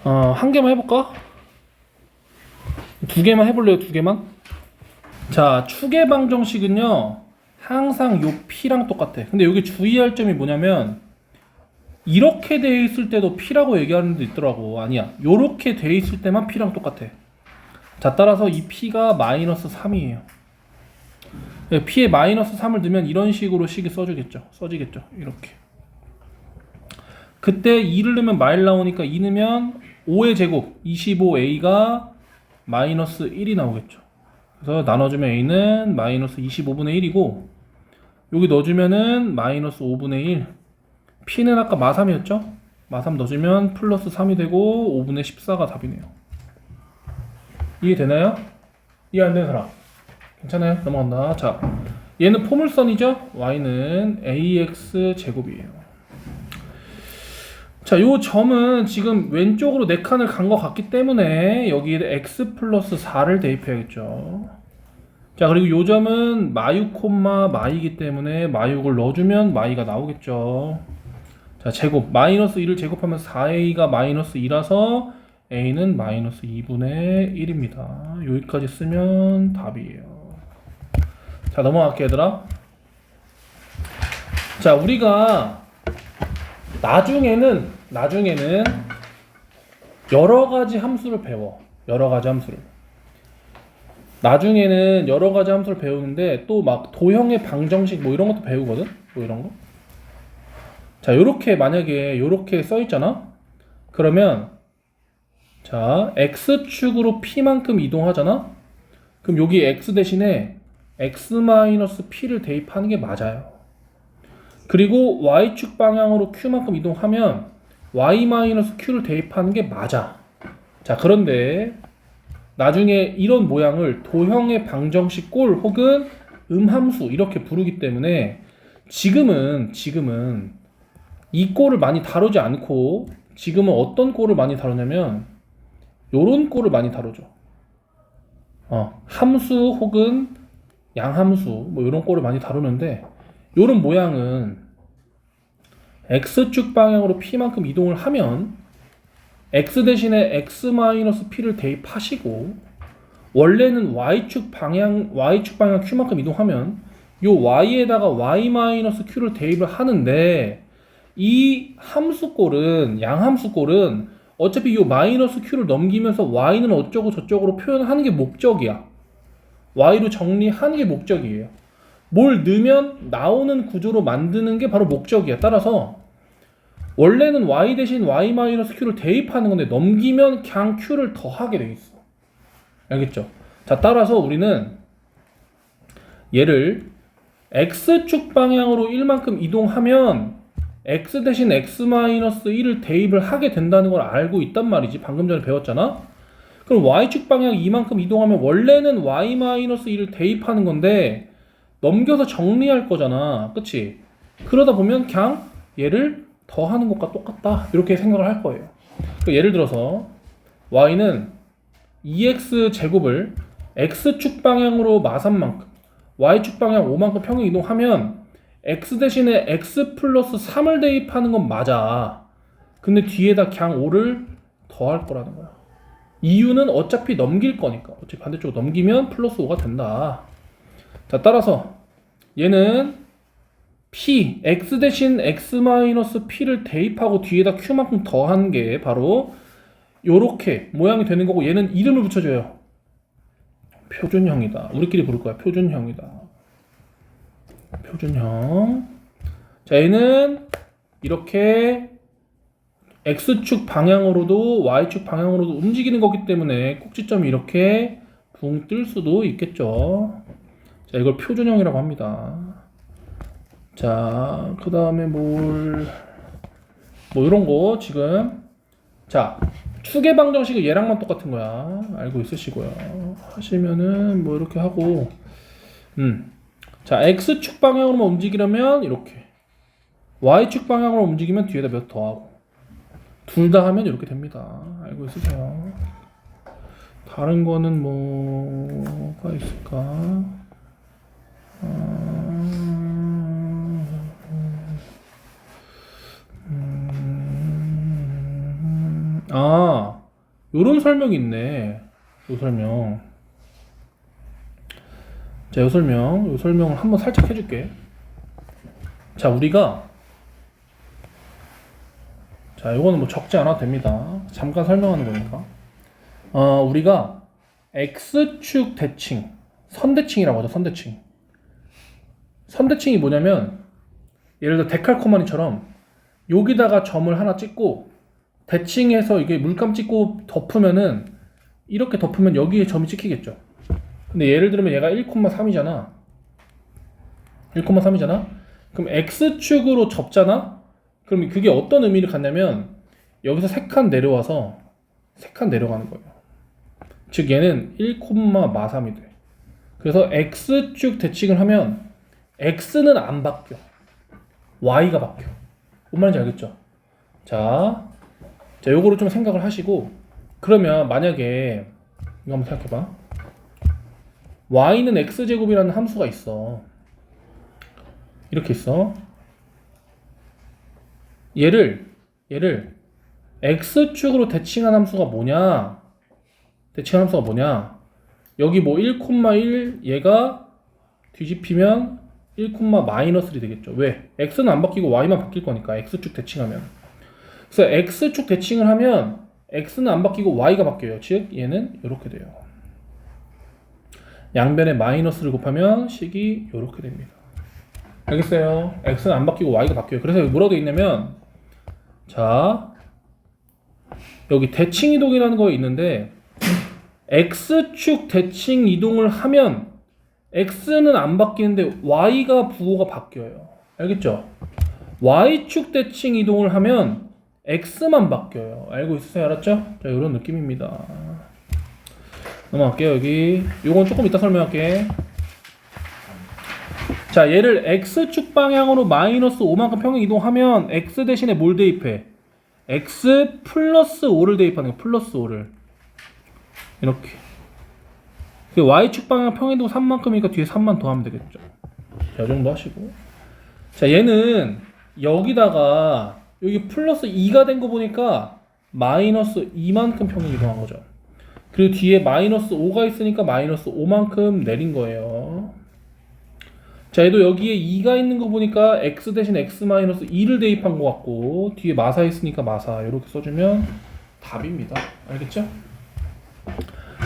한 개만 해볼까? 두 개만 해볼래요, 두 개만? 자, 축의 방정식은요, 항상 요 P랑 똑같아. 근데 여기 주의할 점이 뭐냐면, 이렇게 돼 있을 때도 P라고 얘기하는 데 있더라고. 아니야. 요렇게 돼 있을 때만 P랑 똑같아. 자, 따라서 이 P가 마이너스 3이에요. P에 마이너스 3을 넣으면 이런 식으로 식이 써지겠죠. 이렇게. 그때 2를 넣으면 마일 나오니까 2 넣으면 5의 제곱 25a가 마이너스 1이 나오겠죠. 그래서 나눠주면 a는 마이너스 25분의 1이고 여기 넣어주면은 마이너스 5분의 1. p는 아까 마3이었죠? 마3 넣어주면 플러스 3이 되고 5분의 14가 답이네요. 이해되나요? 이해 안 되는 사람? 괜찮아요? 넘어간다. 자, 얘는 포물선이죠? y는 ax 제곱이에요. 자, 요 점은 지금 왼쪽으로 4칸을 간 것 같기 때문에 여기에 x 플러스 4를 대입해야겠죠. 자, 그리고 요 점은 마6, 마이기 때문에 마6을 넣어주면 마이가 나오겠죠. 자, 제곱 마이너스 1을 제곱하면 4a가 마이너스 2라서 a는 마이너스 2분의 1입니다. 여기까지 쓰면 답이에요. 자, 넘어갈게 얘들아. 자, 우리가 나중에는 여러 가지 함수를 배워. 나중에는 여러 가지 함수를 배우는데 또 막 도형의 방정식 뭐 이런 것도 배우거든. 뭐 이런 거. 자, 요렇게 만약에 요렇게 써 있잖아. 그러면 자, x축으로 p만큼 이동하잖아. 그럼 여기 x 대신에 x-p를 대입하는 게 맞아요. 그리고 y축 방향으로 q만큼 이동하면 y-q를 대입하는 게 맞아. 자, 그런데 나중에 이런 모양을 도형의 방정식 꼴 혹은 음함수 이렇게 부르기 때문에 지금은 이 꼴을 많이 다루지 않고 지금은 어떤 꼴을 많이 다루냐면 요런 꼴을 많이 다루죠. 함수 혹은 양함수 뭐 이런 꼴을 많이 다루는데 요런 모양은 x축 방향으로 p만큼 이동을 하면 x 대신에 x-p를 대입하시고 원래는 y축 방향 q만큼 이동하면 요 y에다가 y-q를 대입을 하는데 이 함수꼴은 양함수꼴은 어차피 요 마이너스 q를 넘기면서 y는 어쩌고 저쩌고로 표현하는 게 목적이야. y로 정리하는 게 목적이에요. 뭘 넣으면 나오는 구조로 만드는 게 바로 목적이야. 따라서 원래는 y 대신 y-q를 대입하는 건데 넘기면 그냥 q를 더하게 돼 있어. 알겠죠? 자, 따라서 우리는 얘를 x축 방향으로 1만큼 이동하면 x 대신 x-1을 대입을 하게 된다는 걸 알고 있단 말이지. 방금 전에 배웠잖아. 그럼 y축 방향 2만큼 이동하면 원래는 y-1을 대입하는 건데 넘겨서 정리할 거잖아. 그치? 그러다 보면 그냥 얘를 더하는 것과 똑같다. 이렇게 생각을 할 거예요. 그러니까 예를 들어서 y는 2x 제곱을 x축 방향으로 마3만큼 y축 방향 5만큼 평행 이동하면 x 대신에 x 플러스 3을 대입하는 건 맞아. 근데 뒤에다 그냥 5를 더할 거라는 거야. 이유는 어차피 넘길 거니까. 어차피 반대쪽으로 넘기면 플러스 5가 된다. 자, 따라서 얘는 P, X 대신 X 마이너스 P를 대입하고 뒤에다 Q만큼 더한 게 바로 요렇게 모양이 되는 거고, 얘는 이름을 붙여줘요. 표준형이다. 우리끼리 부를 거야. 표준형이다. 표준형. 자, 얘는 이렇게 X축 방향으로도 Y축 방향으로도 움직이는 거기 때문에 꼭지점이 이렇게 붕 뜰 수도 있겠죠. 자, 이걸 표준형이라고 합니다. 자, 그 다음에 뭐 이런 거 지금. 자, 축의 방정식은 얘랑만 똑같은 거야. 알고 있으시고요. 하시면은 뭐 이렇게 하고, 자, X축 방향으로만 움직이려면 이렇게, Y축 방향으로 움직이면 뒤에다 몇 더하고, 둘 다 하면 이렇게 됩니다. 알고 있으세요? 다른 거는 뭐가 있을까? 요런 설명이 있네. 요 설명. 자, 요 설명을 한번 살짝 해줄게. 자, 우리가, 자, 요거는 뭐 적지 않아도 됩니다. 잠깐 설명하는 거니까. 우리가 X축 대칭, 선대칭이라고 하죠, 선대칭. 선대칭이 뭐냐면, 예를 들어 데칼코마니처럼 여기다가 점을 하나 찍고 대칭해서 이게 물감 찍고 덮으면은, 이렇게 덮으면 여기에 점이 찍히겠죠. 근데 예를 들면 얘가 1,3이잖아. 1,3이잖아? 그럼 X축으로 접잖아? 그럼 그게 어떤 의미를 갖냐면, 여기서 3칸 내려와서 3칸 내려가는 거예요. 즉 얘는 1,3이 돼. 그래서 X축 대칭을 하면 X는 안 바뀌어. Y가 바뀌어. 뭔 말인지 알겠죠? 자, 요거를 좀 생각을 하시고, 그러면 만약에 이거 한번 생각해봐. Y는 X제곱이라는 함수가 있어. 이렇게 있어. 얘를 X축으로 대칭한 함수가 뭐냐? 대칭한 함수가 뭐냐? 여기 뭐 1,1 얘가 뒤집히면 1,-1이 되겠죠. 왜? X는 안 바뀌고 Y만 바뀔 거니까, X축 대칭하면. 그래서 X축 대칭을 하면 X는 안 바뀌고 Y가 바뀌어요. 즉 얘는 이렇게 돼요. 양변에 마이너스를 곱하면 식이 이렇게 됩니다. 알겠어요? X는 안 바뀌고 Y가 바뀌어요. 그래서 여기 뭐라고 되어 있냐면, 자, 여기 대칭 이동이라는 거 있는데, X축 대칭 이동을 하면 X는 안 바뀌는데 Y가 부호가 바뀌어요. 알겠죠? Y축 대칭 이동을 하면 X만 바뀌어요. 알고 있으세요? 알았죠? 자, 이런 느낌입니다. 넘어갈게요. 여기 요건 조금 이따 설명할게. 자, 얘를 X축 방향으로 마이너스 5만큼 평행 이동하면 X 대신에 뭘 대입해? X 플러스 5를 대입하는 거야. 플러스 5를 이렇게. Y축 방향 평행 이동 3만큼이니까 뒤에 3만 더하면 되겠죠. 자, 이 정도 하시고. 자, 얘는 여기다가 여기 플러스 2가 된 거 보니까 마이너스 2만큼 평행 이동한 거죠. 그리고 뒤에 마이너스 5가 있으니까 마이너스 5만큼 내린 거예요. 자, 얘도 여기에 2가 있는 거 보니까 x 대신 x 마이너스 2를 대입한 거 같고, 뒤에 마사 있으니까 마사 이렇게 써주면 답입니다. 알겠죠?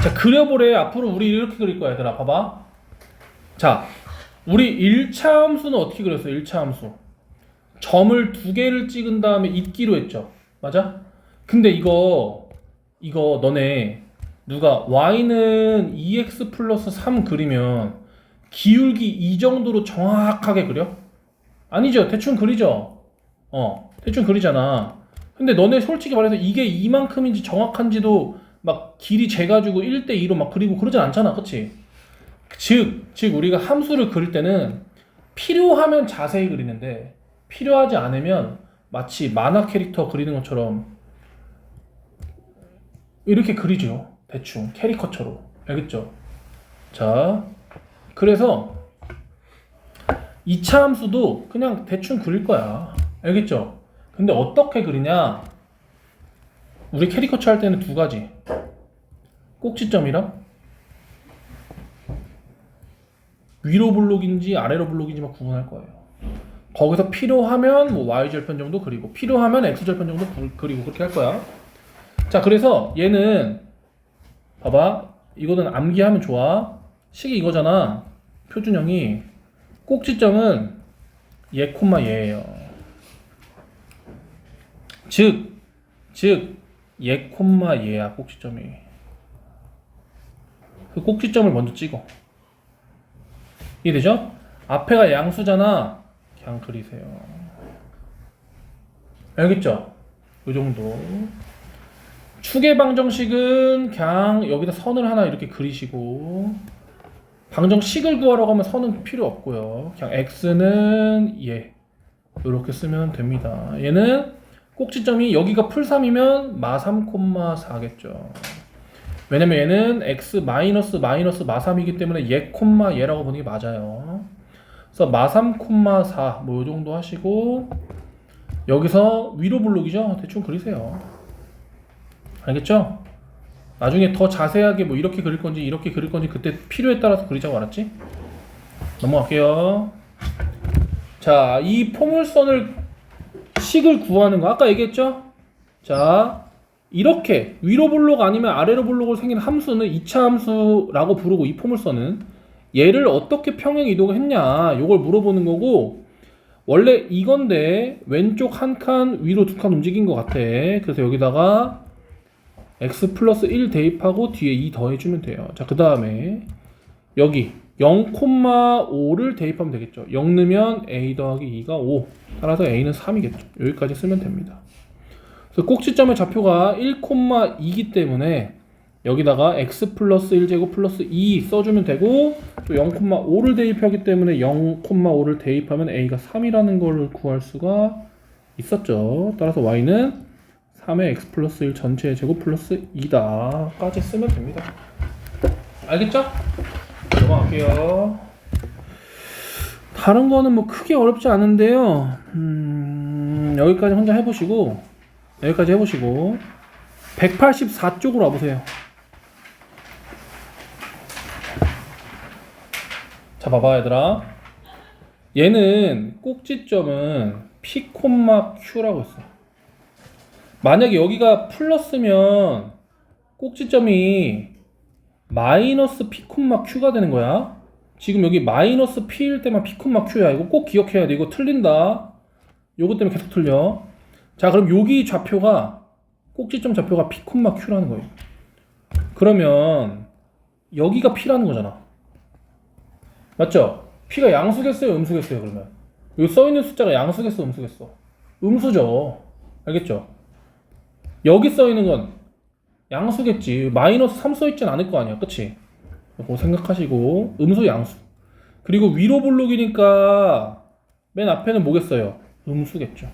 자, 그려보래. 앞으로 우리 이렇게 그릴 거야, 얘들아. 봐봐. 자, 우리 1차 함수는 어떻게 그렸어요? 1차 함수 점을 2개를 찍은 다음에 잇기로 했죠. 맞아? 근데 이거 너네 누가 y는 2x 플러스 3 그리면 기울기 이 정도로 정확하게 그려? 아니죠. 대충 그리죠. 대충 그리잖아. 근데 너네 솔직히 말해서 이게 이만큼인지 정확한지도 막 길이 재가지고 1대2로 막 그리고 그러진 않잖아. 그치? 즉 우리가 함수를 그릴 때는 필요하면 자세히 그리는데, 필요하지 않으면 마치 만화 캐릭터 그리는 것처럼 이렇게 그리죠. 대충 캐리커처로. 알겠죠? 자, 그래서 2차 함수도 그냥 대충 그릴 거야. 알겠죠? 근데 어떻게 그리냐? 우리 캐리커처 할 때는 두 가지. 꼭지점이랑 위로 블록인지 아래로 블록인지만 구분할 거예요. 거기서 필요하면 뭐 y절편 정도 그리고 필요하면 x절편 정도 그리고 그렇게 할 거야. 자, 그래서 얘는 봐봐. 이거는 암기하면 좋아. 식이 이거잖아. 표준형이 꼭지점은 얘 콤마 얘예요. 즉 얘 콤마 얘야 꼭지점이. 그 꼭지점을 먼저 찍어. 이해되죠? 앞에가 양수잖아. 그냥 그리세요. 알겠죠? 이 정도. 축의 방정식은 그냥 여기다 선을 하나 이렇게 그리시고, 방정식을 구하러 가면 선은 필요 없고요. 그냥 x는 얘 이렇게 쓰면 됩니다. 얘는 꼭지점이 여기가 풀3이면 마3, 4겠죠. 왜냐면 얘는 x 마이너스 마3이기 때문에 얘 콤마 얘라고 보는 게 맞아요. 그래서 마3, 4 뭐 요 정도 하시고, 여기서 위로 블록이죠. 대충 그리세요. 알겠죠? 나중에 더 자세하게 뭐 이렇게 그릴 건지 이렇게 그릴 건지 그때 필요에 따라서 그리자고. 알았지? 넘어갈게요. 자, 이 포물선을 식을 구하는 거 아까 얘기했죠? 자, 이렇게 위로 블록 아니면 아래로 블록으로 생긴 함수는 2차 함수라고 부르고, 이 포물선은 얘를 어떻게 평행 이동을 했냐 요걸 물어보는 거고, 원래 이건데 왼쪽 한 칸 위로 두 칸 움직인 것 같아. 그래서 여기다가 x 플러스 1 대입하고 뒤에 2 더해주면 돼요. 자, 그 다음에 여기 0,5를 대입하면 되겠죠. 0 넣으면 a 더하기 2가 5. 따라서 a는 3이겠죠. 여기까지 쓰면 됩니다. 그래서 꼭지점의 좌표가 1,2이기 때문에 여기다가 x 플러스 1제곱 플러스 2 써주면 되고, 또 0,5를 대입하기 때문에 0,5를 대입하면 a가 3이라는 걸 구할 수가 있었죠. 따라서 y는 3의 x 플러스 1 전체의 제곱 플러스 2다 까지 쓰면 됩니다. 알겠죠? 넘어갈게요. 다른 거는 뭐 크게 어렵지 않은데요. 여기까지 혼자 해보시고 184쪽으로 와보세요. 자, 봐봐 얘들아. 얘는 꼭지점은 P, Q라고 했어. 만약에 여기가 플러스면 꼭지점이 마이너스 P, Q가 되는 거야. 지금 여기 마이너스 P일 때만 P, Q야. 이거 꼭 기억해야 돼. 이거 틀린다. 요거 때문에 계속 틀려. 자, 그럼 여기 좌표가 꼭지점 좌표가 P, Q라는 거예요. 그러면 여기가 P라는 거잖아. 맞죠? P가 양수겠어요? 음수겠어요? 그러면 여기 써있는 숫자가 양수겠어? 음수겠어? 음수죠. 알겠죠? 여기 써있는 건 양수겠지. 마이너스 3 써있진 않을 거 아니야. 그치? 그거 생각하시고 음수 양수. 그리고 위로 블록이니까 맨 앞에는 뭐겠어요? 음수겠죠.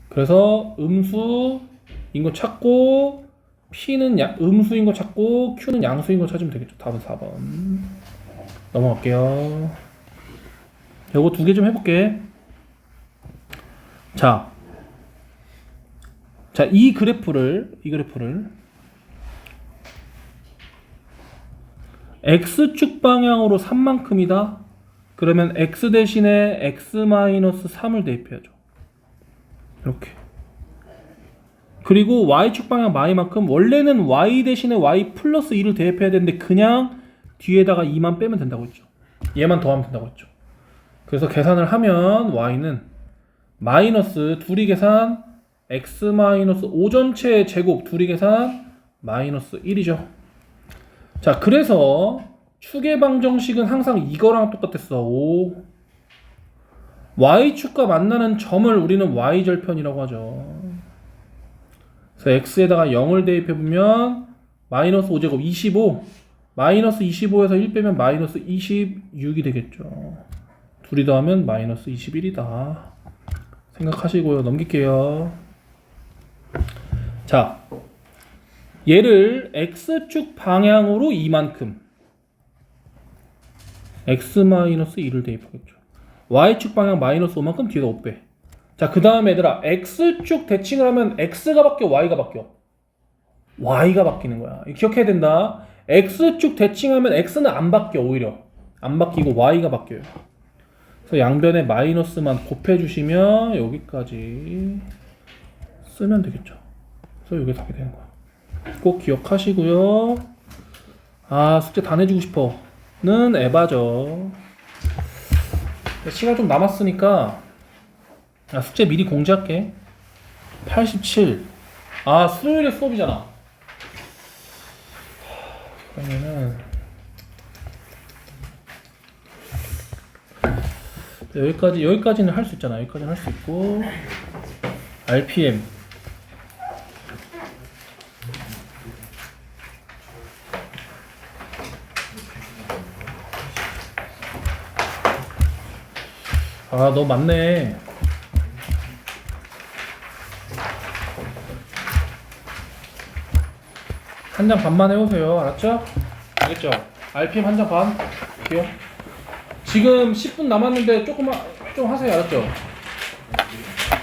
그래서 음수인 거 찾고, P는 음수인 거 찾고, Q는 양수인 거 찾으면 되겠죠. 답은 4번. 넘어갈게요. 요거 두 개 좀 해볼게. 자, 이 그래프를 x축 방향으로 3만큼이다. 그러면 x 대신에 x-3을 대입해야죠. 이렇게. 그리고 y축 방향 y만큼 원래는 y 대신에 y 플러스 2를 대입해야 되는데 그냥 뒤에다가 2만 빼면 된다고 했죠. 얘만 더하면 된다고 했죠. 그래서 계산을 하면 y는 마이너스 둘이 계산 x-5 전체의 제곱 둘이 계산 마이너스 1이죠. 자, 그래서 축의 방정식은 항상 이거랑 똑같았어. 5. y축과 만나는 점을 우리는 y절편이라고 하죠. 그래서 x에다가 0을 대입해보면 마이너스 5제곱 25. 마이너스 25에서 1 빼면 마이너스 26이 되겠죠. 둘이 더하면 마이너스 21이다. 생각하시고요. 넘길게요. 자, 얘를 x축 방향으로 이만큼 x-2를 대입하겠죠. y축 방향 마이너스 5만큼 뒤에다 5빼. 자, 그 다음에 얘들아 x축 대칭을 하면 x가 바뀌어 y가 바뀌어? y가 바뀌는 거야. 이거 기억해야 된다. x축 대칭하면 x는 안 바뀌어. 오히려 안 바뀌고 y가 바뀌어요. 그래서 양변에 마이너스만 곱해주시면 여기까지 쓰면 되겠죠. 그래서 이게 답이 되는 거야. 꼭 기억하시고요. 아, 숙제 다 내주고 싶어는 에바죠. 시간 좀 남았으니까 숙제 미리 공지할게. 87. 아, 수요일에 수업이잖아. 그러면은 여기까지는 할 수 있잖아. 여기까지는 할 수 있고 RPM 아, 너 맞네. 한 장 반만 해오세요. 알았죠? 알겠죠? RPM 한 장 반. 할게요. 지금 10분 남았는데 조금만 좀 하세요. 알았죠?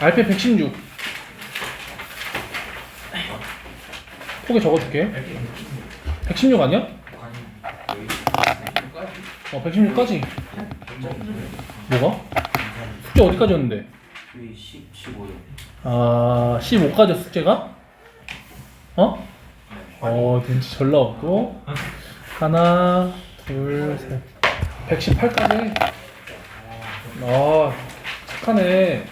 RPM 116. 폭에 적어줄게. 116 아니야? 116까지. 뭐가? 숙제 어디까지였는데? 15요. 아, 15까지 숙제가? 눈치 졸라 없고. 하나, 둘, 셋. 118까지. 착하네.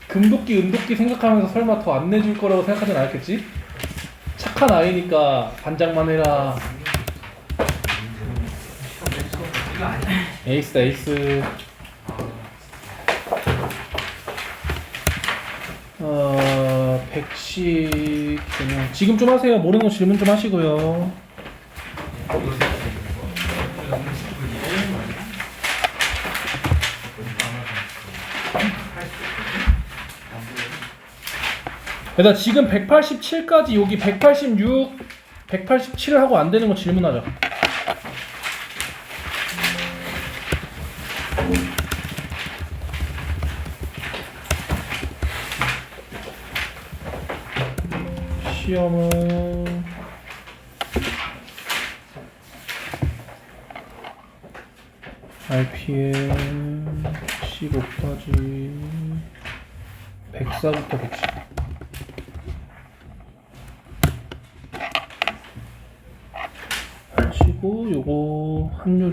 금도끼, 은도끼 생각하면서 설마 더 안 내줄 거라고 생각하진 않았겠지? 착한 아이니까 반장만 해라. 에이스다, 에이스. 110 그냥 지금 좀 하세요. 모르는 거 질문 좀 하시고요. 일단 지금 187까지 여기 186, 187을 하고 안 되는 거 질문하자. 시험은 RPM 15까지 104부터 110 하시고 요거 합률